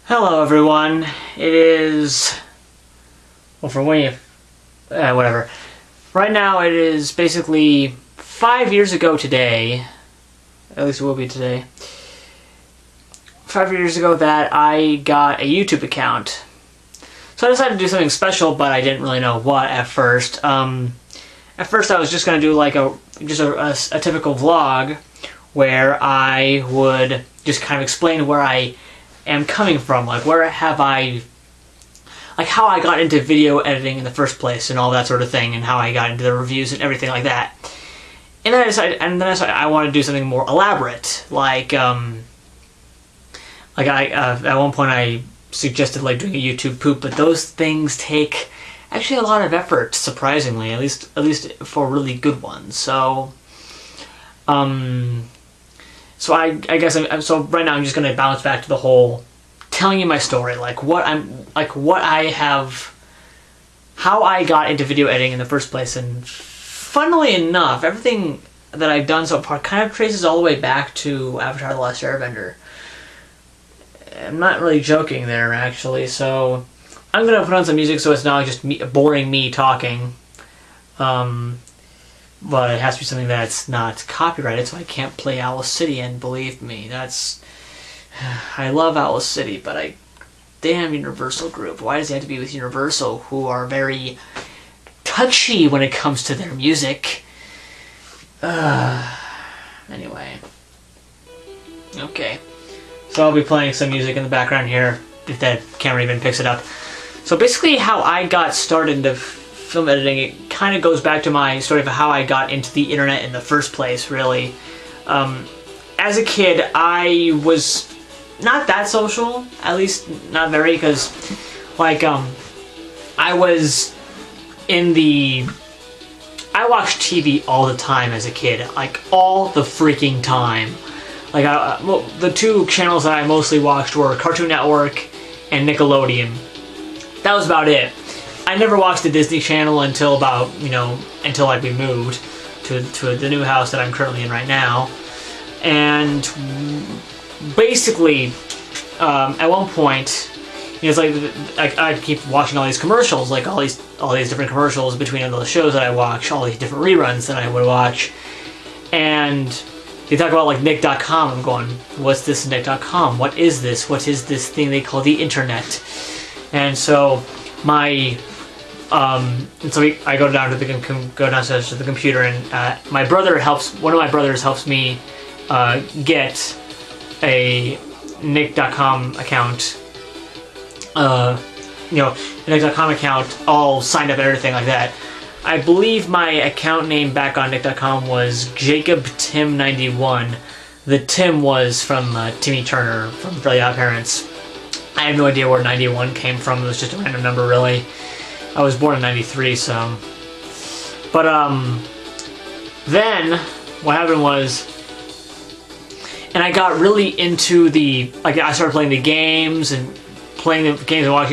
Hello everyone, it is, well for when you, whatever. Right now it is basically 5 years ago today, at least it will be today, 5 years ago that I got a YouTube account. So I decided to do something special, but I didn't really know what at first. At first I was just going to do like a typical vlog where I would just kind of explain where I am coming from, like where have I, like how I got into video editing in the first place and all that sort of thing, and how I got into the reviews and everything like that. And then I decided I wanted to do something more elaborate, like at one point I suggested like doing a YouTube poop, but those things take actually a lot of effort, surprisingly, at least for really good ones. So So I guess so right now I'm just gonna bounce back to the whole telling you my story, like how I got into video editing in the first place. And funnily enough, everything that I've done so far kind of traces all the way back to Avatar: The Last Airbender. I'm not really joking there, actually. So I'm gonna put on some music so it's not just boring me talking. But it has to be something that's not copyrighted, so I can't play Alice City, and believe me, I love Alice City, but damn Universal Group. Why does it have to be with Universal, who are very touchy when it comes to their music? Anyway. Okay. So I'll be playing some music in the background here, if that camera even picks it up. So basically how I got started into film editing, it kind of goes back to my story of how I got into the internet in the first place, really. As a kid, I was not that social, at least not very, because like I watched TV all the time as a kid, like all the freaking time. Like well, the two channels that I mostly watched were Cartoon Network and Nickelodeon. That was about it. I never watched the Disney Channel until about, until like we moved to the new house that I'm currently in right now. And basically, at one point, it's like I keep watching all these commercials, like all these different commercials between all the shows that I watch, all these different reruns that I would watch. And they talk about like Nick.com. I'm going, what's this Nick.com? What is this? What is this thing they call the internet? And so I go downstairs to the computer, and one of my brothers helps me get a Nick.com account, a Nick.com account all signed up and everything like that. I believe my account name back on Nick.com was JacobTim91. The Tim was from Timmy Turner from Fairly Odd Parents. I have no idea where 91 came from. It was just a random number, really. I was born in 93, so... But, then, what happened was... And I got really into I started playing the games, and watching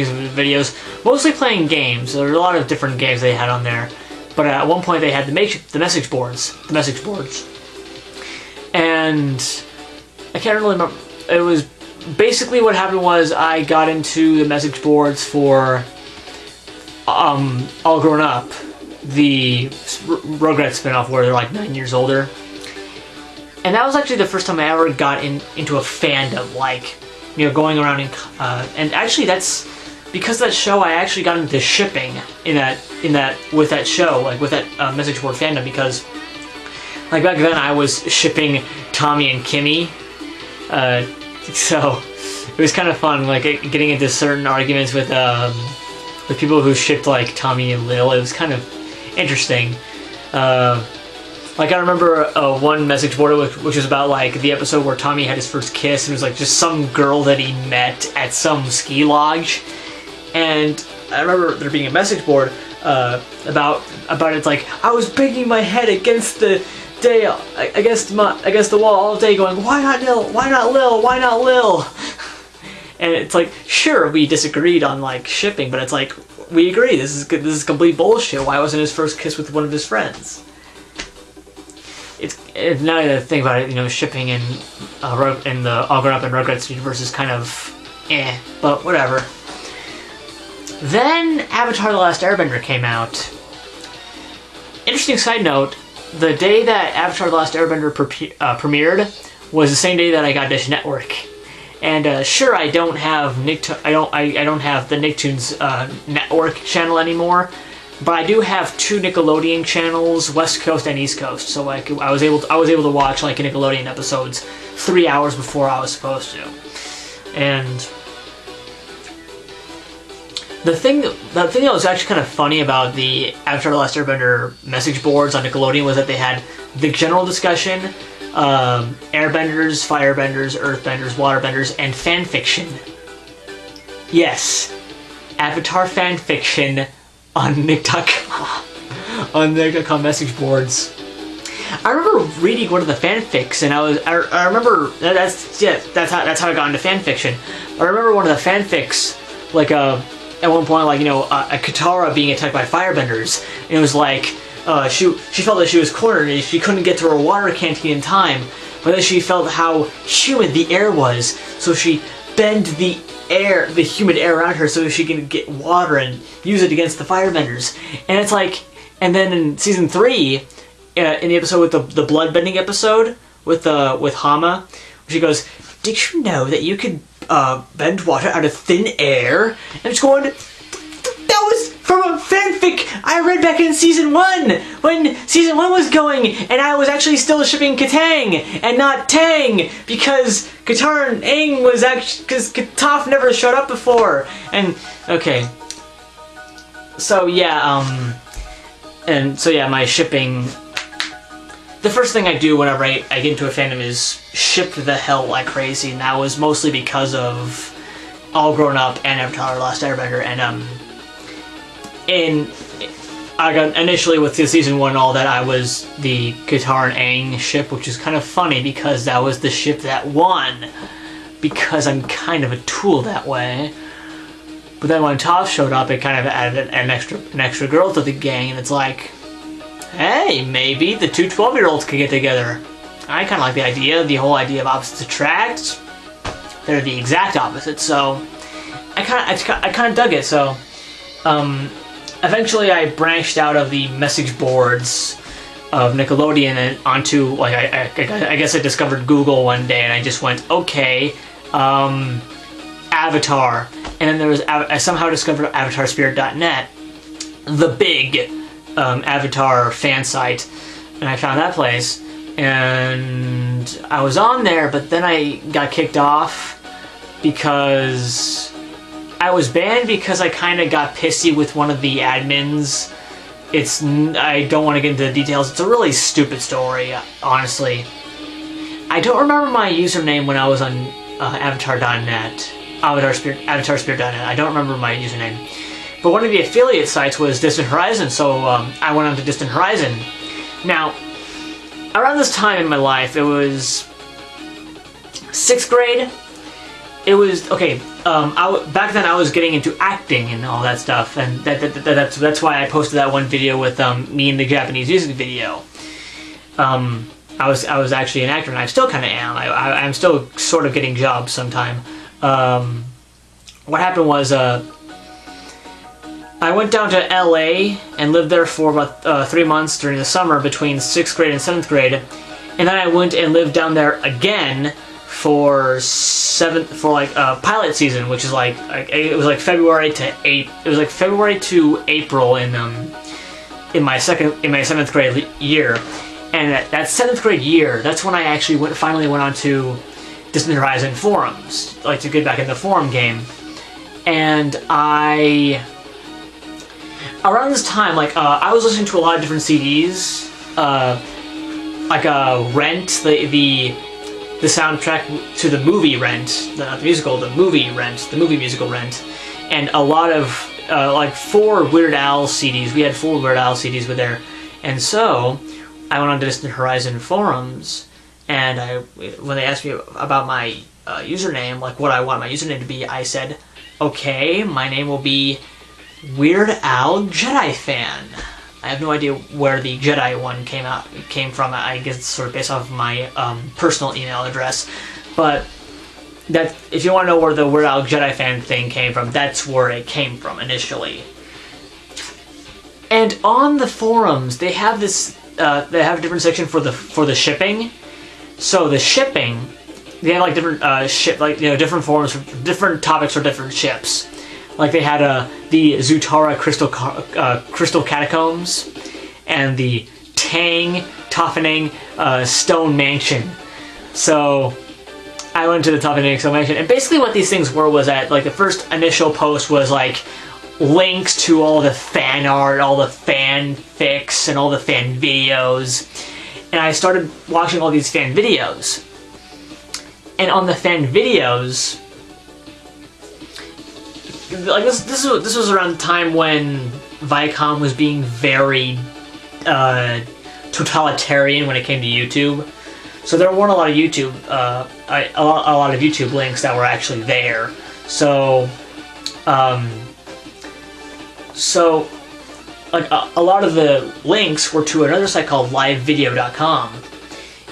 some videos. Mostly playing games. There were a lot of different games they had on there. But at one point they had the message boards. And... I can't really remember... It was... Basically what happened was I got into the message boards for All Grown Up, the Rugrats spinoff where they're like 9 years older. And that was actually the first time I ever got into a fandom, like, going around and actually that's because of that show I actually got into shipping with that show, like with that message board fandom, because like back then I was shipping Tommy and Kimmy. So it was kind of fun, like getting into certain arguments with people who shipped like Tommy and Lil. It was kind of interesting. Like I remember one message board which was about like the episode where Tommy had his first kiss, and it was like just some girl that he met at some ski lodge. And I remember there being a message board about it's like I was banging my head against the against the wall all day, going, why not Lil? Why not Lil? Why not Lil? And it's like, sure, we disagreed on like shipping, but it's like we agree. This is complete bullshit. Why wasn't his first kiss with one of his friends? It's now that I think about it, shipping in the All Grown Up and Rugrats universe is kind of but whatever. Then Avatar: The Last Airbender came out. Interesting side note, the day that Avatar: The Last Airbender premiered was the same day that I got Dish Network. And sure, I don't have I don't have the Nicktoons network channel anymore, but I do have 2 Nickelodeon channels, West Coast and East Coast. So like I was able to watch like Nickelodeon episodes 3 hours before I was supposed to. And the thing that was actually kind of funny about the Avatar: The Last Airbender message boards on Nickelodeon was that they had the general discussion, airbenders, firebenders, earthbenders, waterbenders, and fanfiction. Yes, Avatar fanfiction on Nick.com, on Nick.com message boards. I remember reading one of the fanfics, and I remember that's how I got into fanfiction. I remember one of the fanfics, like at one point, like, you know, a Katara being attacked by firebenders, and it was like she felt that she was cornered and she couldn't get to her water canteen in time, but then she felt how humid the air was, so she bent the humid air around her so she can get water and use it against the firebenders. And it's like, and then in season 3, in the episode with the bloodbending episode with Hama, she goes, "Did you know that you could bend water out of thin air?" And it's going, that was from a fanfic I read back in season 1, when season 1 was going, and I was actually still shipping Katang and not Tang, because Katara and Aang was actually, because Toph never showed up before. And okay, so yeah, my shipping. The first thing I do whenever I get into a fandom is ship the hell like crazy, and that was mostly because of All Grown Up and Avatar: The Last Airbender. And I got initially with the season 1 and all that, I was the Katara and Aang ship, which is kind of funny because that was the ship that won, because I'm kind of a tool that way. But then when Toph showed up, it kind of added an extra girl to the gang, and it's like, hey, maybe the 2 12-year-olds could get together. I kind of like the whole idea of opposites attract. They're the exact opposite, so I kind of dug it. So eventually I branched out of the message boards of Nickelodeon and onto, like, I guess I discovered Google one day, and I just went, okay, Avatar. And then I somehow discovered avatarspirit.net, the big Avatar fan site, and I found that place, and I was on there, but then I got kicked off because I was banned because I kind of got pissy with one of the admins. I don't want to get into the details. It's a really stupid story, honestly. I don't remember my username when I was on avatar.net, avatarspirit.net. I don't remember my username. But one of the affiliate sites was Distant Horizon, so I went on to Distant Horizon. Now, around this time in my life, it was 6th grade. It was, okay, back then I was getting into acting and all that stuff, and that's why I posted that one video with me in the Japanese music video. I was actually an actor, and I still kind of am. I'm still sort of getting jobs sometime. What happened was, I went down to LA and lived there for about 3 months during the summer between 6th grade and 7th grade, and then I went and lived down there again for pilot season, which is like it was like February to April in my 7th grade year, and that 7th grade year, that's when I actually finally went on to Distant Horizon forums, like to get back in the forum game, and around this time, like, I was listening to a lot of different CDs, like Rent, the soundtrack to the movie Rent, not the musical, the movie musical Rent, and a lot of, like, 4 Weird Al CDs. We had 4 Weird Al CDs with there, and so I went on to Distant Horizon forums, and when they asked me about my username, like what I want my username to be, I said, okay, my name will be Weird Al Jedi Fan. I have no idea where the Jedi one came from. I guess it's sort of based off of my personal email address. But that if you want to know where the Weird Al Jedi fan thing came from, that's where it came from initially. And on the forums, they have this. They have a different section for the shipping. So the shipping, they have like different different forums for different topics for different ships. Like they had the Zutara Crystal Catacombs and the Tang Toffening Stone Mansion. So I went to the Toffening Stone Mansion, and basically what these things were was that like the first initial post was like links to all the fan art, all the fanfics, and all the fan videos. And I started watching all these fan videos. And on the fan videos, like this was around the time when Viacom was being very totalitarian when it came to YouTube. So there weren't a lot of YouTube, a lot of YouTube links that were actually there. So, like a lot of the links were to another site called livevideo.com.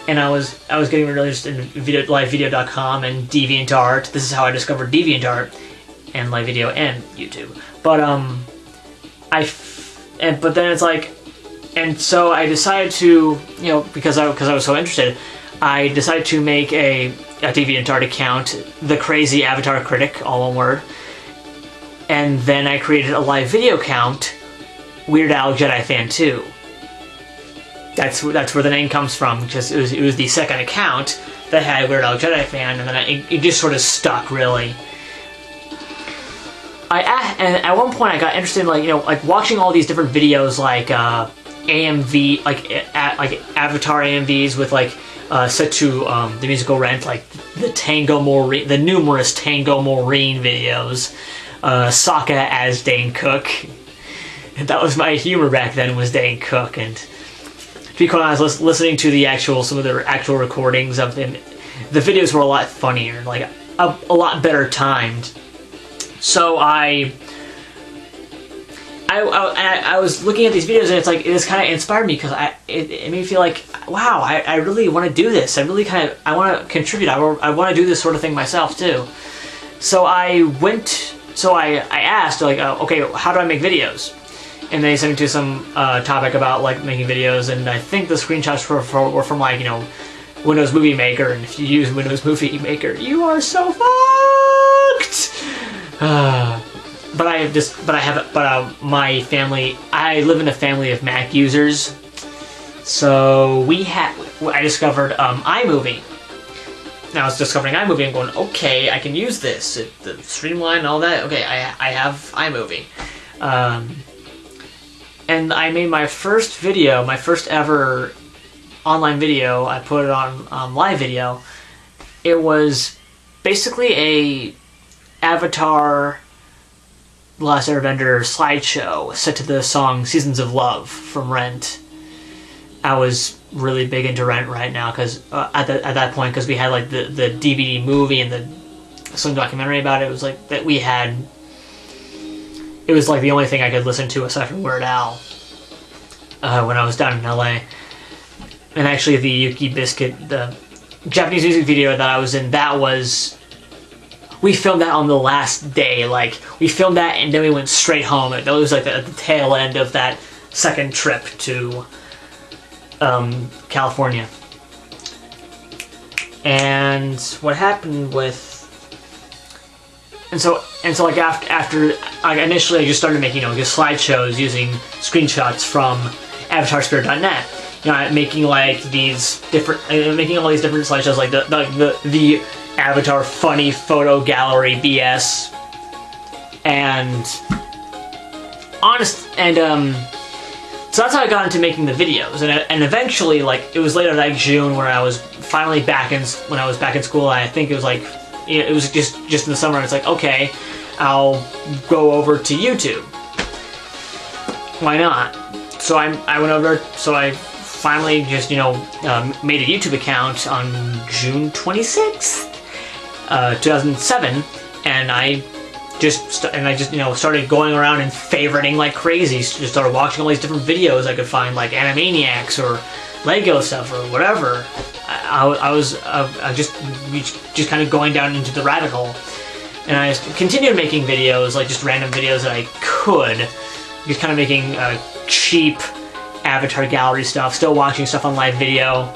And I was getting really interested in livevideo.com and DeviantArt. This is how I discovered DeviantArt and live video and YouTube. But but then it's like, and so I decided to, because I was so interested, I decided to make a DeviantArt account, The Crazy Avatar Critic, all one word. And then I created a live video account, Weird Al Jedi Fan 2. That's where the name comes from, because it was the second account that had Weird Al Jedi Fan, and then it just sort of stuck, really. And at one point I got interested in like watching all these different videos, like AMV, like Avatar AMVs with like set to the musical Rent, like the numerous Tango Maureen videos, Sokka as Dane Cook. And that was my humor back then, was Dane Cook. And to be quite honest, listening to some of the actual recordings of them, the videos were a lot funnier, like a lot better timed. So I was looking at these videos, and it just kind of inspired me, because it made me feel like, wow, I really want to do this. I want to contribute. I want to do this sort of thing myself too. So I asked, like, okay, how do I make videos? And they sent me to some topic about like making videos, and I think the screenshots were from like Windows Movie Maker. And if you use Windows Movie Maker, you are so fucked. My family, I live in a family of Mac users, so I discovered iMovie. Now I was discovering iMovie and going, okay, I can use this, the streamline and all that. Okay, I have iMovie, and I made my first video, my first ever online video. I put it on live video. It was basically a Avatar The Last Airbender slideshow set to the song Seasons of Love from Rent. I was really big into Rent right now, because at that point, because we had like the DVD movie and some documentary about it. It was like that we had. It was like the only thing I could listen to aside from Weird Al when I was down in LA. And actually, the Yuki Biscuit, the Japanese music video that I was in, we filmed that on the last day. Like, we filmed that and then we went straight home. That was like the tail end of that second trip to California. And what happened with... And so like after initially I just started making just slideshows using screenshots from AvatarSpirit.net. Making like these different, making all these different slideshows, like the Avatar funny photo gallery BS, and so that's how I got into making the videos, and eventually, like, it was later that June when I was finally back in school. I think it was like, it was just in the summer. It's like, okay, I'll go over to YouTube. Why not? So I went over. So I finally just made a YouTube account on June 26th, 2007, and I just started going around and favoriting like crazy. Just started watching all these different videos I could find, like Animaniacs or Lego stuff or whatever. I was just kind of going down into the rabbit hole, and I continued making videos, like just random videos that I could, just kind of making cheap avatar gallery stuff, still watching stuff on live video.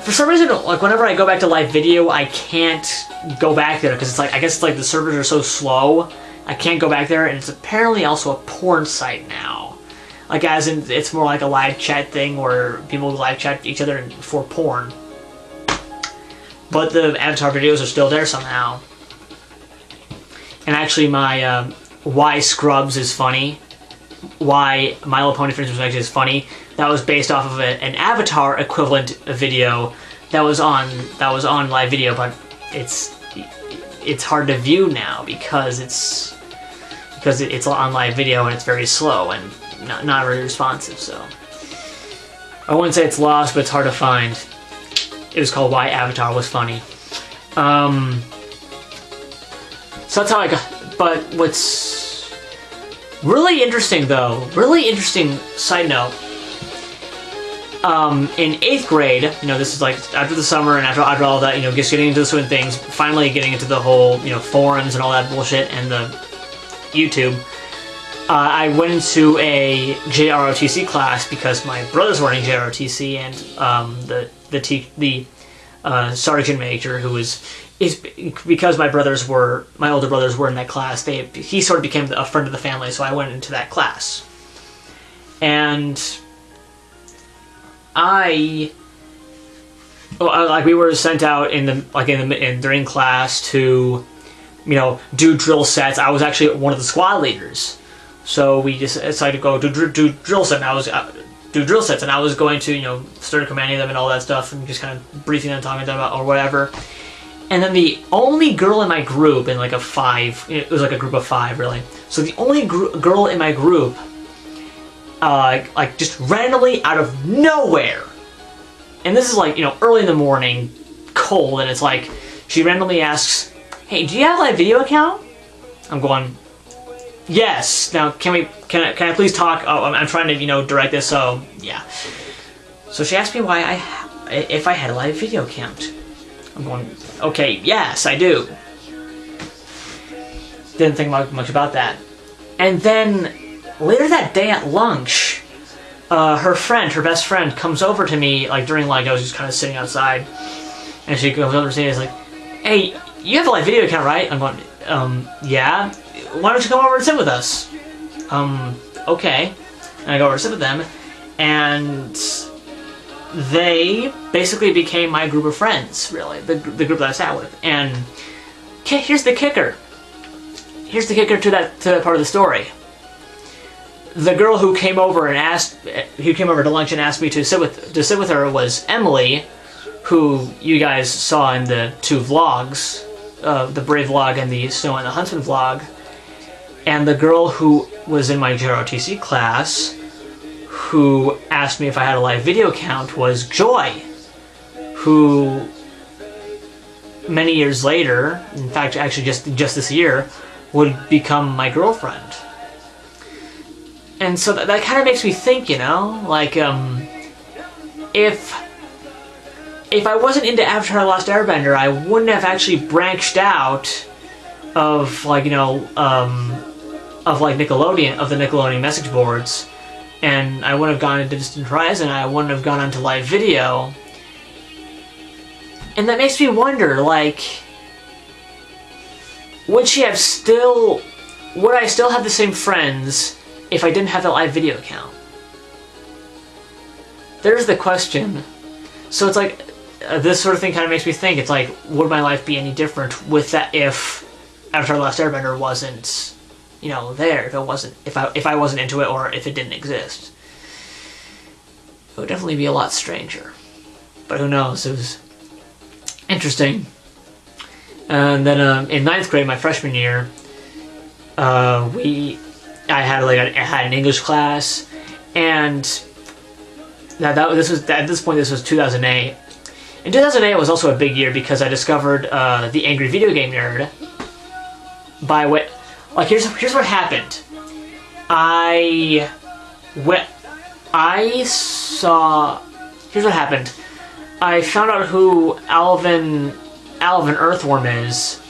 For some reason, like whenever I go back to live video, I can't go back there because it's like, I guess it's like the servers are so slow, I can't go back there, and it's apparently also a porn site now. Like as in, it's more like a live chat thing where people live chat each other for porn. But the avatar videos are still there somehow. And actually my why Scrubs is funny, why My Little Pony Friends actually is funny, that was based off of an Avatar equivalent video that was on live video, but it's hard to view now because it's on live video and it's very slow and not very responsive. So I wouldn't say it's lost, but it's hard to find. It was called Why Avatar Was Funny. So that's how I got. But what's really interesting, though, really interesting side note. In 8th grade, you know, this is like after the summer and after all that, you know, just getting into the swing things, finally getting into the whole, you know, forums and all that bullshit and the YouTube. I went into a JROTC class because my brothers were in JROTC, and the sergeant major, who is because my older brothers were in that class, he sort of became a friend of the family, so I went into that class. And we were sent out during class to, you know, do drill sets. I was actually one of the squad leaders, so we just decided to go do drill sets. And I was do drill sets, and I was going to, you know, start commanding them and all that stuff, and just kind of briefing them, talking to them about or whatever. And then the only girl in my group, in like a 5, it was like a group of 5 really. So the only girl in my group, like just randomly out of nowhere, and this is like, you know, early in the morning, cold, and it's like she randomly asks, "Hey, do you have a live video account?" I'm going, "Yes." Now, can I please talk? Oh, I'm trying to, you know, direct this. So yeah. So she asked me if I had a live video account. I'm going, okay, yes, I do. Didn't think much about that. And then later that day at lunch, her best friend, comes over to me, like during lunch. I was just kind of sitting outside, and she comes over to me and is like, "Hey, you have a live video account, right?" I'm going, yeah. Why don't you come over and sit with us? Okay. And I go over and sit with them, and they basically became my group of friends, really, the group that I sat with. And here's the kicker. Here's the kicker to that part of the story. The girl who came over to lunch and asked me to sit with her was Emily, who you guys saw in the 2 vlogs, the Brave vlog and the Snow and the Huntsman vlog. And the girl who was in my JROTC class, who asked me if I had a live video account, was Joy, who many years later, in fact actually just this year, would become my girlfriend. And so that kind of makes me think, you know, like, if I wasn't into Avatar: The Last Airbender, I wouldn't have actually branched out of, like, you know, of like Nickelodeon, of the Nickelodeon message boards, and I wouldn't have gone into Distant Horizon, I wouldn't have gone onto live video. And that makes me wonder, like, would I still have the same friends if I didn't have that live video account? There's the question. So it's like, this sort of thing kind of makes me think, it's like, would my life be any different with that if Avatar: The Last Airbender wasn't, you know, there, if I wasn't into it, or if it didn't exist? It would definitely be a lot stranger. But who knows? It was interesting. And then in 9th grade, my freshman year, I had an English class, and this was 2008. In 2008, it was also a big year because I discovered the Angry Video Game Nerd. Here's what happened. Here's what happened. I found out who Alvin Earthworm is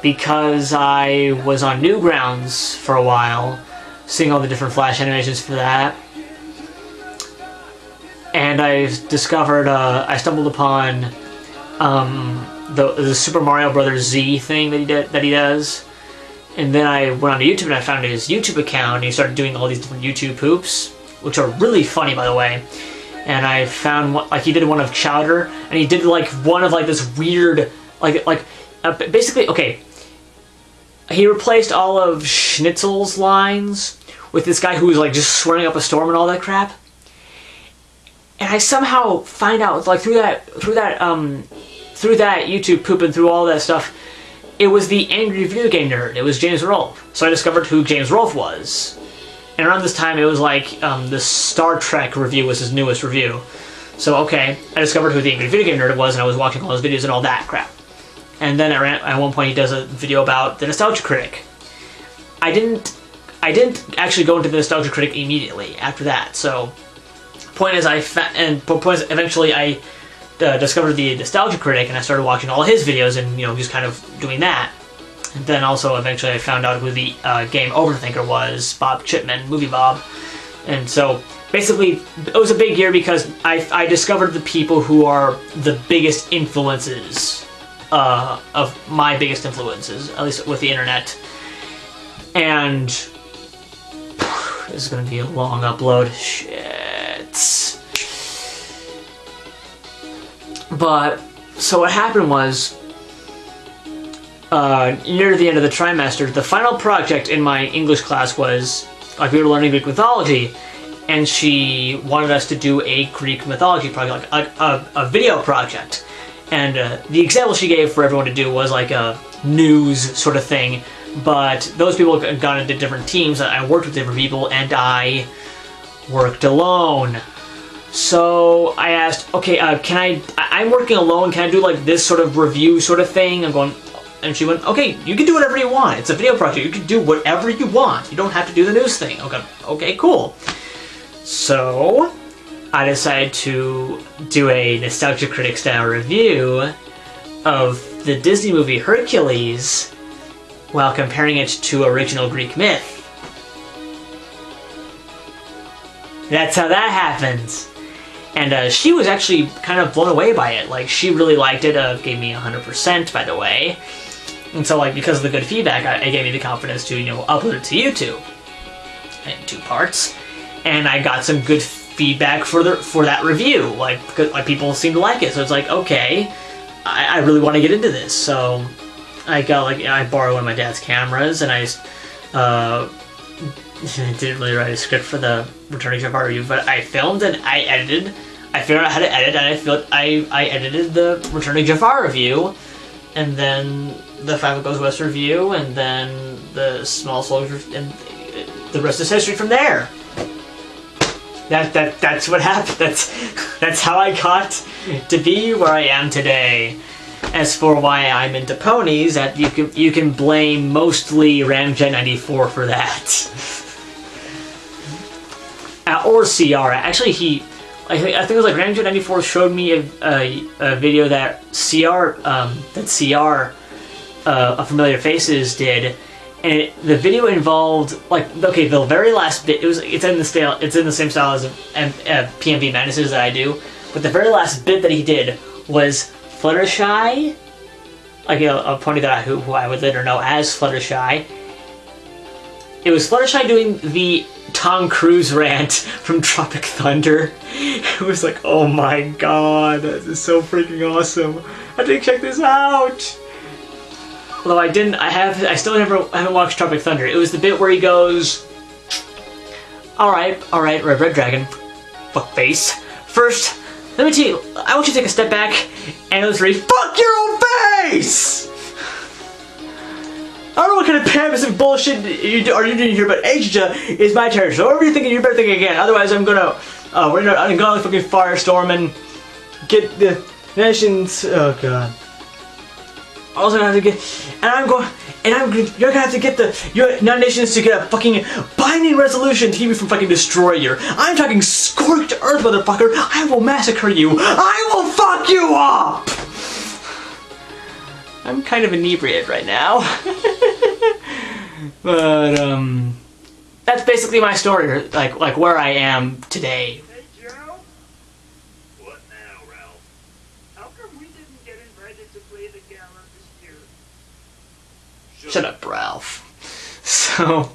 because I was on Newgrounds for a while, seeing all the different Flash animations for that. And I discovered, I stumbled upon the Super Mario Brothers Z thing that he does. And then I went on to YouTube and I found his YouTube account, and he started doing all these different YouTube poops, which are really funny, by the way. And I found one, like, he did one of Chowder, and he did like one of like this weird, basically, okay, he replaced all of Schnitzel's lines with this guy who was like just swearing up a storm and all that crap. And I somehow find out, like, through that YouTube poop and through all that stuff, it was the Angry Video Game Nerd. It was James Rolfe. So I discovered who James Rolfe was. And around this time, it was like the Star Trek review was his newest review. So, okay, I discovered who the Angry Video Game Nerd was, and I was watching all his videos and all that crap. And then at one point, he does a video about the Nostalgia Critic. I didn't actually go into the Nostalgia Critic immediately after that. So, eventually I discovered the Nostalgia Critic, and I started watching all his videos, and just kind of doing that. And then also eventually I found out who the game Overthinker was, Bob Chipman, Movie Bob. And so basically it was a big year because I discovered the people who are the biggest influences of my biggest influences, at least with the internet. And this is going to be a long upload. Shit. But, so what happened was, near the end of the trimester, the final project in my English class was, like, we were learning Greek mythology, and she wanted us to do a Greek mythology project, like a video project. And the example she gave for everyone to do was like a news sort of thing, but those people had gone into different teams. I worked with different people, and I worked alone. So I asked, okay, I'm working alone, can I do like this sort of review sort of thing? I'm going, and she went, okay, you can do whatever you want. It's a video project. You can do whatever you want. You don't have to do the news thing. Okay, cool. So I decided to do a Nostalgia Critic style review of the Disney movie Hercules while comparing it to original Greek myth. That's how that happens. And she was actually kind of blown away by it. Like, she really liked it, gave me 100%, by the way. And so, like, because of the good feedback, it gave me the confidence to, upload it to YouTube in 2 parts. And I got some good feedback for that review. Like, because people seemed to like it. So it's like, okay, I really want to get into this. So I got, like, I borrowed one of my dad's cameras, and I didn't really write a script for the Returning Jafar review, but I filmed and I edited. I figured out how to edit, and I edited the Returning Jafar review, and then the Five Goes West review, and then the Small Soldier, and the rest is history from there. That's what happened. That's how I got to be where I am today. As for why I'm into ponies, that you can blame mostly Ramjet 94 for that. Or CR. Actually, I think it was like Ramjet 94 showed me a video that CR, A Familiar Faces did, and the video involved, like, okay, the very last bit, it's in the same style as PMV Madnesses that I do, but the very last bit that he did was Fluttershy, like a pony who I would later know as Fluttershy. It was Fluttershy doing the Tom Cruise rant from Tropic Thunder. It was like, oh my god, this is so freaking awesome. I didn't check this out. Although I haven't watched Tropic Thunder. It was the bit where he goes, Alright, Red Dragon, fuckface. First, let me tell you, I want you to take a step back and let's read, fuck your own face! I don't know what kind of pessimistic bullshit you doing here, but Asia is my territory. So whatever you're thinking, you better think again. Otherwise, I'm gonna fucking firestorm and get the nation's. Oh god. also gonna have to get, you're gonna have to get your United Nations to get a fucking binding resolution to keep me from fucking destroyer. I'm talking scorched earth, motherfucker. I will massacre you. I will fuck you up. I'm kind of inebriated right now. But, that's basically my story, like where I am today. Hey, Joe? What now, Ralph? How come we didn't get invited to play the gala this year? Shut up, Ralph. So,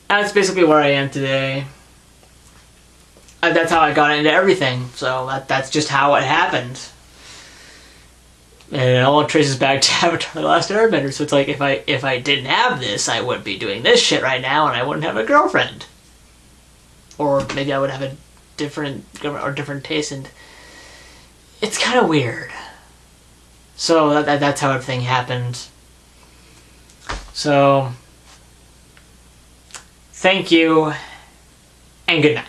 that's basically where I am today. That's how I got into everything, so that's just how it happened. And it all traces back to Avatar: The Last Airbender. So it's like if I didn't have this, I wouldn't be doing this shit right now, and I wouldn't have a girlfriend. Or maybe I would have a different taste, and it's kind of weird. So that's how everything happened. So thank you, and good night.